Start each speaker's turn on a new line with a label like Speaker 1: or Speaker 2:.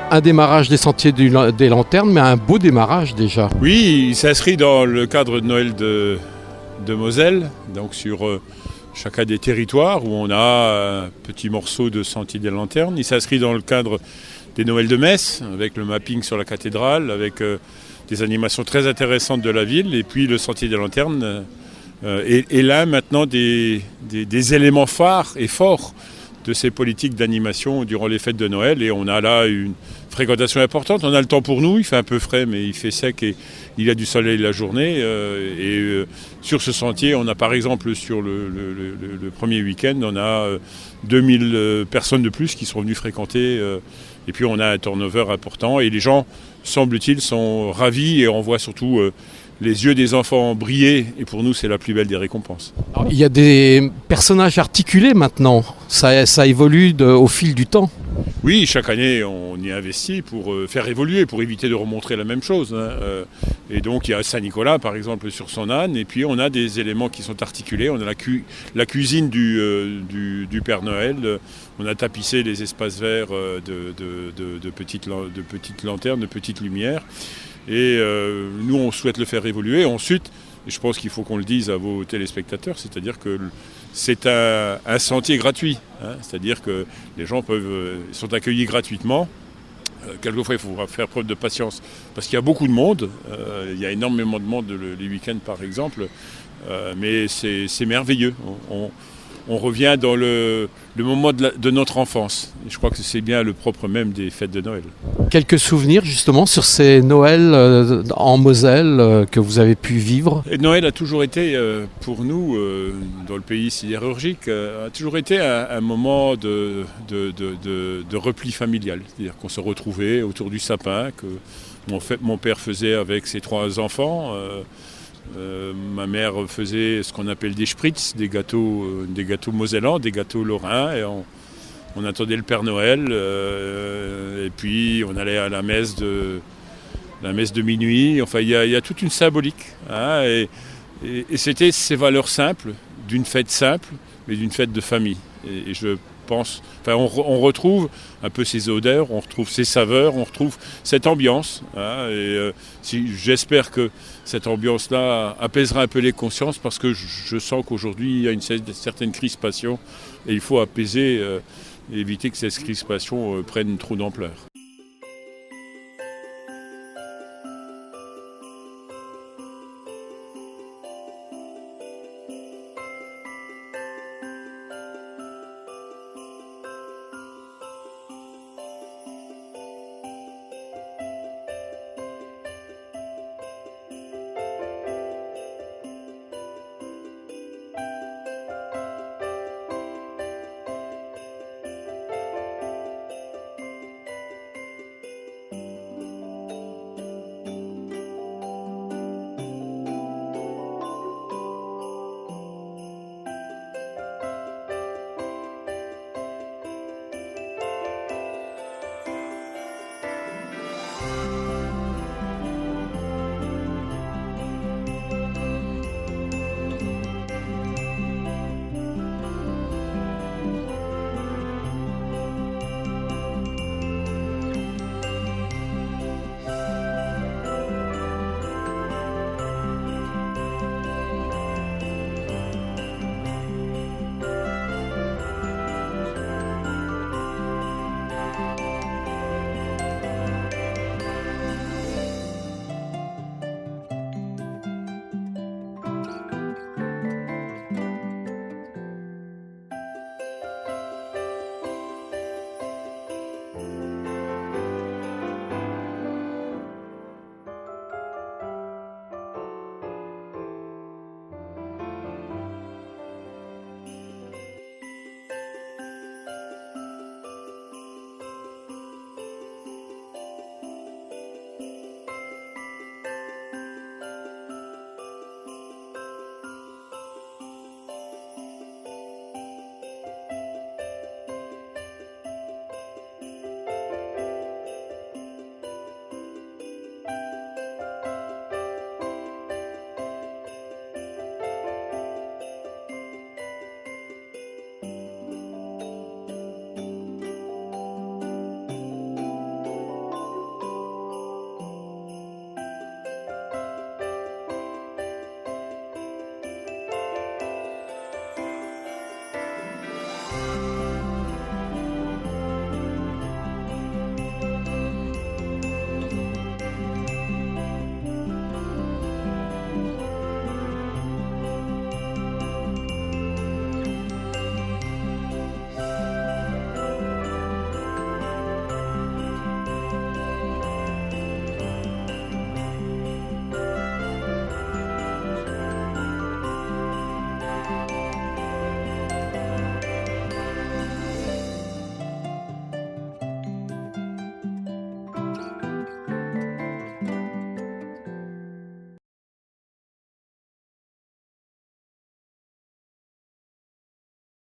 Speaker 1: Un démarrage des sentiers des lanternes, mais un beau démarrage déjà.
Speaker 2: Oui, il s'inscrit dans le cadre de Noël de Moselle, donc sur chacun des territoires où on a un petit morceau de sentier des lanternes. Il s'inscrit dans le cadre des Noëls de Metz, avec le mapping sur la cathédrale, avec des animations très intéressantes de la ville, et puis le sentier des lanternes est là maintenant des éléments phares et forts de ces politiques d'animation durant les fêtes de Noël, et on a là une fréquentation importante. On a le temps pour nous, il fait un peu frais mais il fait sec et il y a du soleil la journée, sur ce sentier on a par exemple sur le premier week-end on a 2000 personnes de plus qui sont venues fréquenter, et puis on a un turnover important et les gens, semble-t-il, sont ravis et on voit surtout les yeux des enfants briller, et pour nous c'est la plus belle des récompenses.
Speaker 1: Alors, il y a des personnages articulés maintenant, ça évolue au fil du temps.
Speaker 2: Oui, chaque année on y investit pour faire évoluer, pour éviter de remontrer la même chose. Et donc il y a Saint-Nicolas par exemple sur son âne, et puis on a des éléments qui sont articulés. On a la cuisine du Père Noël, on a tapissé les espaces verts de petites lanternes, de petites lumières. Et nous, on souhaite le faire évoluer. Ensuite, je pense qu'il faut qu'on le dise à vos téléspectateurs, c'est-à-dire que c'est un sentier gratuit. C'est-à-dire que les gens sont accueillis gratuitement. Quelquefois, il faut faire preuve de patience parce qu'il y a beaucoup de monde. Il y a énormément de monde les week-ends, par exemple. Mais c'est merveilleux. On revient dans le moment de notre enfance. Et je crois que c'est bien le propre même des fêtes de Noël.
Speaker 1: Quelques souvenirs justement sur ces Noëls en Moselle que vous avez pu vivre?
Speaker 2: Et Noël a toujours été, pour nous, dans le pays sidérurgique, a toujours été un moment de repli familial. C'est-à-dire qu'on se retrouvait autour du sapin, que mon père faisait avec ses 3 enfants. Ma mère faisait ce qu'on appelle des spritz, des gâteaux mosellans, des gâteaux lorrains, et on attendait le Père Noël, et puis on allait à la messe de minuit. Enfin, il y a toute une symbolique, et c'était ces valeurs simples d'une fête simple, mais d'une fête de famille. Et je pense, on retrouve un peu ces odeurs, on retrouve ces saveurs, on retrouve cette ambiance. J'espère que cette ambiance-là apaisera un peu les consciences, parce que je sens qu'aujourd'hui il y a une certaine crispation et il faut apaiser et éviter que cette crispation prenne trop d'ampleur.